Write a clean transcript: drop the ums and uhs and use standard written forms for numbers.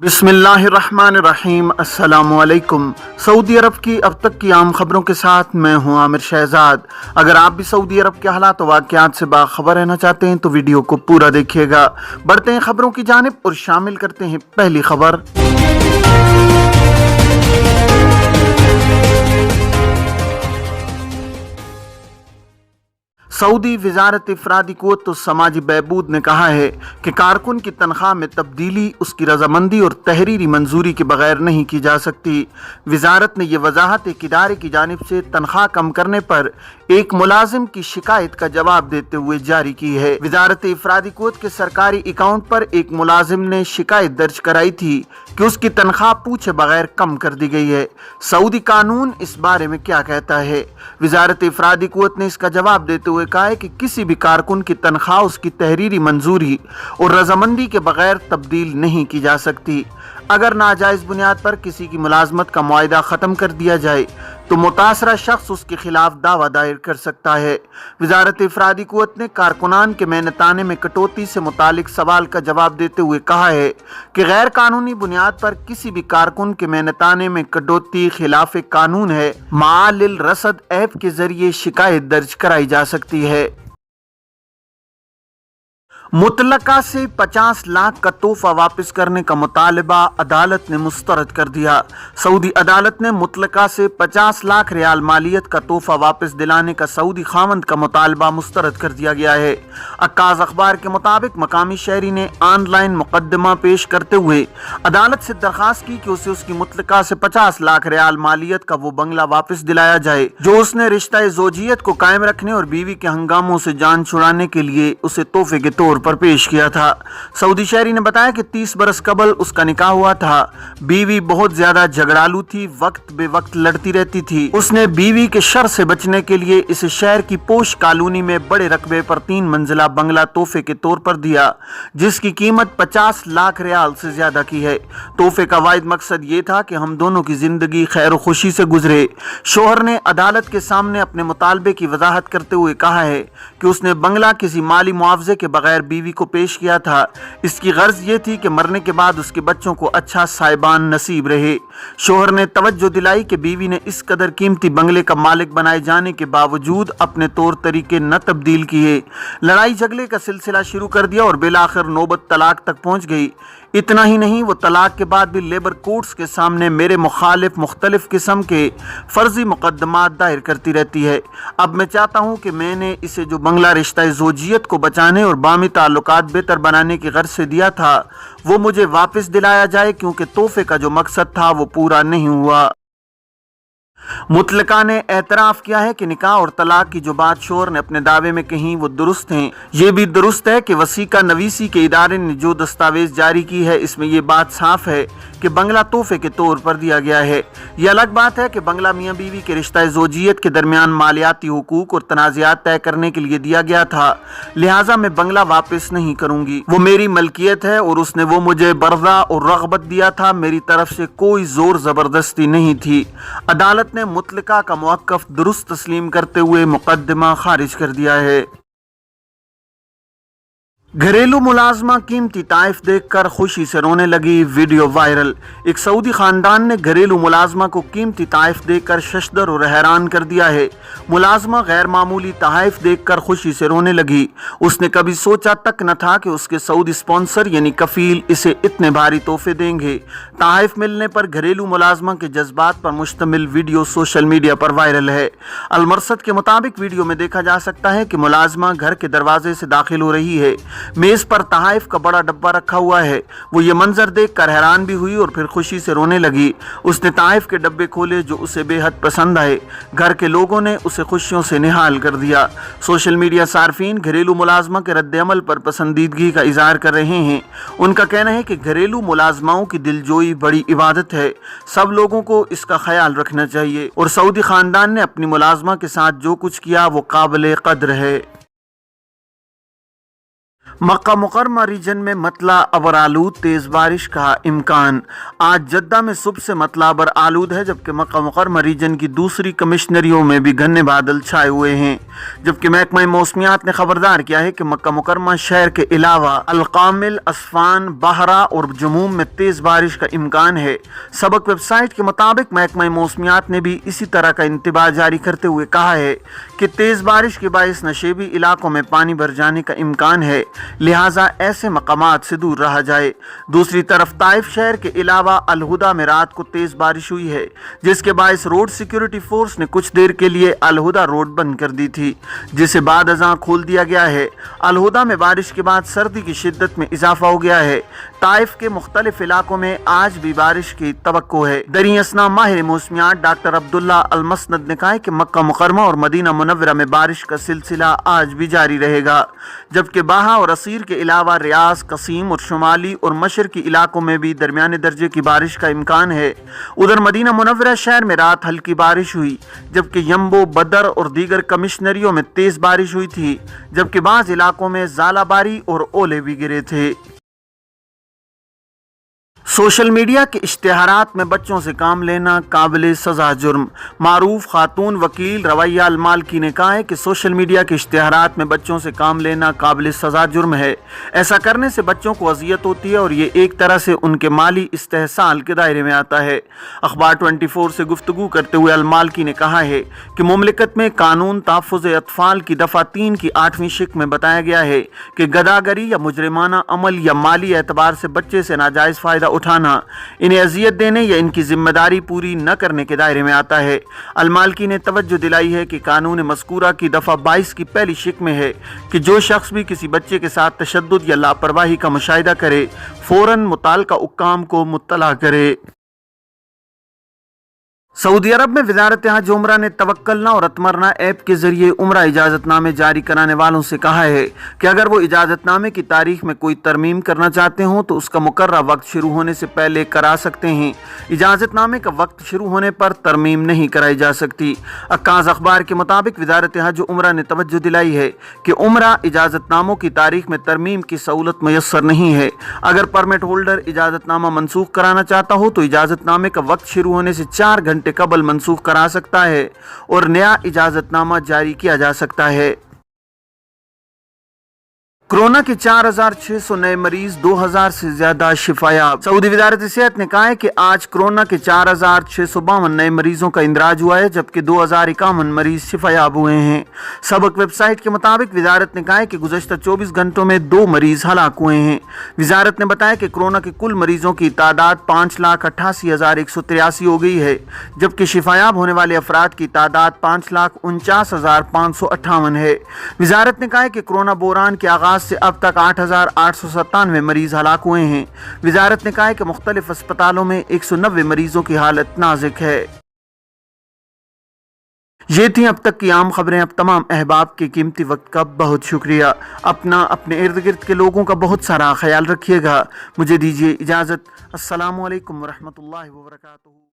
बिस्मिल्लाहिर्रहमानिर्रहीम। अस्सलामुअलैकुम। सऊदी अरब की अब तक की आम खबरों के साथ मैं हूं आमिर शहजाद। अगर आप भी सऊदी अरब के हालात और वाक़यात से बाखबर रहना चाहते हैं तो वीडियो को पूरा देखिएगा। बढ़ते हैं खबरों की जानिब और शामिल करते हैं पहली खबर। सऊदी वजारत इफरादी क़ुव्वत और समाजी बहबूद ने कहा है कि कारकुन की तनख्वाह में तब्दीली उसकी रजामंदी और तहरीरी मंजूरी के बगैर नहीं की जा सकती। वजारत ने यह वजाहत एक इदारे की जानिब से तनख्वाह कम करने पर एक मुलाजिम की शिकायत का जवाब देते हुए जारी की है। वजारत इफरादी क़ुव्वत के सरकारी अकाउंट पर एक मुलाजिम ने शिकायत दर्ज कराई थी कि उसकी तनख्वाह पूछे बगैर कम कर दी गई है। सऊदी कानून इस बारे में क्या कहता है? वजारत इफरादी क़ुव्वत ने इसका जवाब देते हुए कहा है कि किसी भी कारकुन की तनख्वाह उसकी तहरीरी मंजूरी और रजामंदी के बगैर तब्दील नहीं की जा सकती। अगर नाजायज बुनियाद पर किसी की मुलाजमत का मुआहदा ख़त्म कर दिया जाए तो मुतासरा शख्स उसके खिलाफ दावा दायर कर सकता है। वजारत इफरादी क़ुव्वत ने कारकुनान के मेहनताने में कटौती से मुतालिक सवाल का जवाब देते हुए कहा है कि गैर कानूनी बुनियाद पर किसी भी कारकुन के मेहनताने में कटौती खिलाफ कानून है। मालिल रसद ऐप के जरिए शिकायत दर्ज कराई जा सकती है। मुतलका से 50 लाख का तोहफा वापस करने का मुतालबा अदालत ने मुस्तरद कर दिया। सऊदी अदालत ने मुतलका से 50 लाख रियाल मालियत का तोहफा वापस दिलाने का सऊदी खामंद का मुतालबा मुस्तरद कर दिया गया है। अक्काज़ अखबार के मुताबिक मकामी शहरी ने ऑनलाइन मुकदमा पेश करते हुए अदालत से दरखास्त की कि उसे उसकी मुतलका से 50 लाख रियाल मालियत का वो बंगला वापस दिलाया जाए जो उसने रिश्ता ज़ौजियत को कायम रखने और बीवी के हंगामों से जान छुड़ाने के लिए उसे तोहफे के तौर पर पेश किया था। सऊदी शहरी ने बताया कि 30 बरस कबल उसका निकाह हुआ था। बीवी बहुत ज्यादा झगड़ालू थी, वक्त बे वक्त लड़ती रहती थी। उसने बीवी के शर से बचने के लिए इसे शहर की पोश कॉलोनी में बड़े रकबे पर 3 मंजिला बंगला तोहफे के तौर पर दिया जिसकी कीमत 50 लाख रियाल से ज्यादा की है। तोहफे का वाहिद मकसद ये था कि हम दोनों की जिंदगी खैर और खुशी से गुजरे। शोहर ने अदालत के सामने अपने मुतालबे की वजाहत करते हुए कहा है कि उसने बंगला किसी माली मुआवजे के बगैर बीवी को पेश किया था। इसकी गर्ज ये थी कि मरने के बाद उसके बच्चों को अच्छा साहिबान नसीब रहे। शोहर ने तवज्जो दिलाई कि बीवी ने इस कदर कीमती बंगले का मालिक बनाए जाने के बावजूद अपने तौर तरीके न तब्दील किए। लड़ाई झगड़े का सिलसिला शुरू कर दिया और बिलाखिर नौबत तलाक तक पहुंच गई। इतना ही नहीं, वो तलाक के बाद भी लेबर कोर्ट्स के सामने मेरे मुखालिफ मुख्तलिफ किस्म के फर्जी मुकदमात दायर करती रहती है। अब मैं चाहता हूँ कि मैंने इसे जो बंगला रिश्ता ज़ौजियत को बचाने और बामी ताल्लुकात बेहतर बनाने की गर्ज से दिया था वो मुझे वापस दिलाया जाए क्योंकि तोहफे का जो मकसद था वो पूरा नहीं हुआ। मुतलका ने एतराफ़ किया है कि निकाह और तलाक की जो बात शोहर ने अपने दावे में कही वो दुरुस्त हैं। ये भी दुरुस्त है कि वसीका नवीसी के इदारे ने जो दस्तावेज जारी की है इसमें ये बात साफ है कि बंगला तोहफे के तौर पर दिया गया है। यह अलग बात है कि बंगला मियाँ बीवी के रिश्ता ज़ौजियत के दरमियान मालियाती हुकूक और तनाज़ात तय करने के लिए दिया गया था, लिहाजा मैं बंगला वापस नहीं करूँगी। वो मेरी मलकियत है और उसने वो मुझे बर्दा और रग़बत दिया था, मेरी तरफ से कोई ज़ोर ज़बरदस्ती नहीं थी। अदालत ने मुतलका का मौक़िफ़ दुरुस्त तस्लीम करते हुए मुकदमा खारिज कर दिया है। घरेलू मुलाजमा कीमती ताइफ देखकर खुशी से रोने लगी, वीडियो वायरल। एक सऊदी खानदान ने घरेलू मुलाजमा को कीमती ताइफ देखकर शशदर और हैरान कर दिया है। मुलाजमा गैर मामूली तहाइफ देखकर खुशी से रोने लगी। उसने कभी सोचा तक न था कि उसके सऊदी स्पॉन्सर यानी कफील इसे इतने भारी तोहफे देंगे। तहाइफ मिलने पर घरेलू मुलाजमा के जज्बात पर मुश्तमिल वीडियो सोशल मीडिया पर वायरल है। अलमरसद के मुताबिक वीडियो में देखा जा सकता है कि मुलाजमा घर के दरवाजे से दाखिल हो रही है। मेज पर तहाइफ का बड़ा डब्बा रखा हुआ है। वो ये मंजर देखकर हैरान भी हुई और फिर खुशी से रोने लगी। उसने तहाइफ के डब्बे खोले जो उसे बेहद पसंद आए। घर के लोगों ने उसे खुशियों से निहाल कर दिया। सोशल मीडिया सार्फिन घरेलू मुलाजमा के रद्द-ए-अमल पर पसंदीदगी का इजहार कर रहे हैं। उनका कहना है कि घरेलू मुलाजमाओं की दिलजोई बड़ी इबादत है, सब लोगों को इसका ख्याल रखना चाहिए और सऊदी खानदान ने अपनी मुलाजमा के साथ जो कुछ किया वो काबिल कद्र है। मक्का मुकरमा रीजन में मतला अबर आलूद तेज बारिश का इम्कान। आज जद्दा में सुबह से मतला अबर आलूद है, जबकि मक्का मुकरमा रीजन की दूसरी कमिश्नरियों में भी घने बादल छाए हुए हैं। जबकि महकमा मौसमियात ने खबरदार किया है कि मक्का मुकरमा शहर के अलावा अलकामिल, असफान, बहरा और जमूम में तेज बारिश का इम्कान है। सबक वेबसाइट के मुताबिक महकमा मौसमियात ने भी इसी तरह का इंतबाह जारी करते हुए कहा है कि तेज बारिश के बायस नशेबी इलाकों में पानी भर जाने का इम्कान है, लिहाजा ऐसे मकामात से दूर रहा जाए। दूसरी तरफ ताइफ शहर के अलावा अलहुदा में रात को तेज बारिश हुई है, जिसके बायस रोड सिक्योरिटी फोर्स ने कुछ देर के लिए अलहुदा रोड बंद कर दी थी, जिसे बाद अज़ां खोल दिया गया है। अलहुदा में बारिश के बाद सर्दी की शिद्दत में इजाफा हो गया है। ताइफ के मुख्तलिफ इलाकों में आज भी बारिश की तवक्को है। दरी असना माहिर मौसमियात डॉक्टर अब्दुल्ला अल मसनद ने कहा है कि मक्का मुकरमा और मदीना मुनव्वरा में बारिश का सिलसिला आज भी जारी रहेगा, जबकि बाहा और असीर के अलावा रियाज, कसीम और शुमाली और मशरकी इलाकों में भी दरमियाने दर्जे की बारिश का इम्कान है। उधर मदीना मुनव्वरा शहर में रात हल्की बारिश हुई, जबकि यम्बो, बदर और दीगर कमिश्नरियों में तेज बारिश हुई थी, जबकि बाज़ इलाकों में ज़ालाबारी और ओले भी गिरे थे। सोशल मीडिया के इश्तिहारात में बच्चों से काम लेना काबिल सज़ा जुर्म। मारूफ खातून वकील रवैया अल मालकी ने कहा है कि सोशल मीडिया के इश्तिहारात में बच्चों से काम लेना काबिल सज़ा जुर्म है। ऐसा करने से बच्चों को अजियत होती है और ये एक तरह से उनके माली इस्तेहसाल के दायरे में आता है। अखबार 24 से गुफ्तगू करते हुए अल मालकी ने कहा है कि मुमलिकत में कानून तहफ़्फ़ुज़ अतफ़ाल की दफ़ा 3 की 8वीं शिक में बताया गया है कि गदागरी या मुजरिमाना अमल या माली एतबार से बच्चे से नाजायज़ फ़ायदा उठाना, इन्हें अजियत देने या इनकी जिम्मेदारी पूरी न करने के दायरे में आता है। अलमालकी ने तवज्जो दिलाई है कि कानून मज़कूरा की दफ़ा 22 की पहली शिक में है कि जो शख्स भी किसी बच्चे के साथ तशद्दुद या लापरवाही का मुशाहिदा करे, फ़ौरन मुताल्लिका हुक्काम को मुत्तला करे। सऊदी अरब में वज़ारत हज उम्रा ने तवक्कलना और अतमरना ऐप के जरिए उम्रा इजाज़तनामे जारी कराने वालों से कहा है कि अगर वो इजाज़तनामे की तारीख में कोई तरमीम करना चाहते हों तो उसका मुकर्रर वक्त शुरू होने से पहले करा सकते हैं। इजाज़तनामे का वक्त शुरू होने पर तरमीम नहीं कराई जा सकती। अक्काज़ अखबार के मुताबिक वज़ारत हज उम्रा ने तवज्जो दिलाई है कि उम्रा इजाज़तनामों की तारीख में तरमीम की सहूलत मैसर नहीं है। अगर परमिट होल्डर इजाज़तनामा मनसूख कराना चाहता हो तो इजाज़तनामे का वक्त शुरू होने से 4 घंटे कबल मनसूख करा सकता है और नया इजाजतनामा जारी किया जा सकता है। कोरोना के 4,600 नए मरीज, 2,000 से ज्यादा शिफायाब। सऊदी वज़ारत सेहत ने कहा है कि आज कोरोना के 4,652 नए मरीजों का इंदराज हुआ है, जबकि 2,051 मरीज शिफायाब हुए हैं। सबक वेबसाइट के मुताबिक वज़ारत ने कहा है कि गुज़श्ता 24 घंटों में 2 मरीज हलाक हुए हैं। वज़ारत ने बताया कि कोरोना के कुल मरीजों की तादाद 5,88,183 हो गई है, जबकि शिफायाब होने वाले अफराद की तादाद 5,49,558 है। वज़ारत ने कहा है कि कोरोना बहरान के आगाज से अब तक 8,897 मरीज हलाक हुए हैं। वज़ारत ने कहा है कि मुख्तलिफ अस्पतालों में 190 मरीजों की हालत नाजुक है। ये थी अब तक की आम खबरें। अब तमाम अहबाब के कीमती वक्त का बहुत शुक्रिया। अपना, अपने इर्द गिर्द के लोगों का बहुत सारा ख्याल रखिएगा। मुझे दीजिए इजाज़त। अस्सलामु अलैकुम वरहमतुल्लाहि वबरकातुहू।